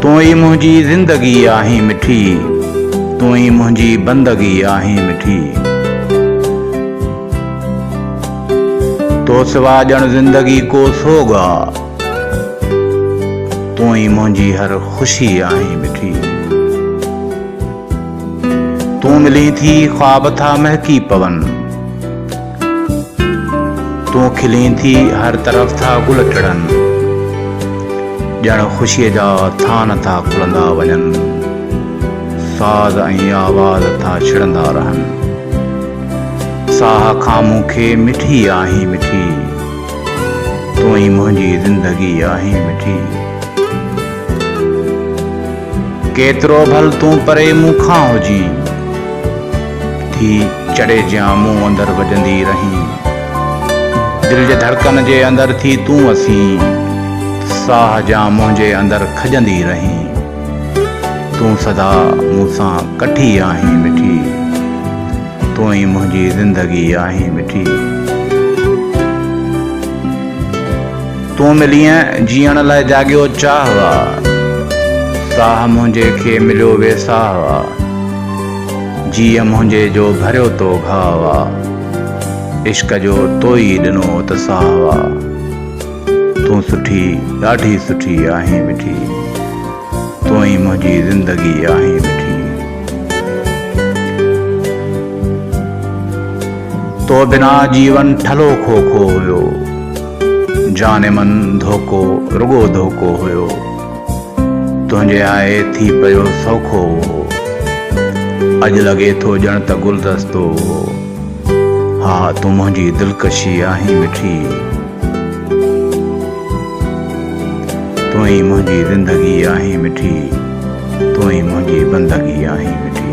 तूं ई मुंहिंजी ज़िंदगी आहीं मिठी, तूं ई मुंहिंजी बंदगी आहीं मिठी। तो सिवा ॼण ज़िंदगी को सोग आ, तूं ई मुंहिंजी हर ख़ुशी आहीं मिठी। तूं मिली थी ख्वाब था महकी पवन, तूं खिली थी हर तरफ़ था गुल टिड़न, ॼण ख़ुशीअ जा थान था खुलंदा वञनि, साज़ ऐं आवाज़ था छिड़ंदा रहनि। साह खां मूंखे मिठी आहीं मिठी, तूं ई मुंहिंजी ज़िंदगी आहीं मिठी। केतिरो भल तूं परे मूंखां हुजी, थी चढ़े जियां मूं अंदरि वॼंदी रहीं। दिलि जे धड़कन जे अंदरि थी तूं वसीं, साह जा मुंहिंजे अंदरि खॼंदी रहीं। तूं सदा मूंसां कठी आहीं मिठी, तूं ई मुंहिंजी ज़िंदगी आहीं मिठी। तूं मिलीअं जीअण लाइ जाॻियो चाह आ, साह मुंहिंजे खे मिलियो वेसाह आ। जीअ मुंहिंजे जो भरियो तो घाव आ, इश्क जो तो ई ॾिनो उत्साह आ। तूं सुठी ॾाढी सुठी आहीं मिठी, तूं ई मुंहिंजी ज़िंदगी आहीं मिठी। तो बिना जीवन ठलो खोखो हुयो, जाने मन धोको रुगो धोको हुयो। तुंहिंजे आए थी पियो सौखो हो, अॼु लॻे थो ॼण त गुलदस्तो हो। हा तूं मुंहिंजी दिलकशी आहीं मिठी, तूं ई मुंहिंजी ज़िंदगी आहीं मिठी, तूं ई मुंहिंजी बंदगी आहीं मिठी।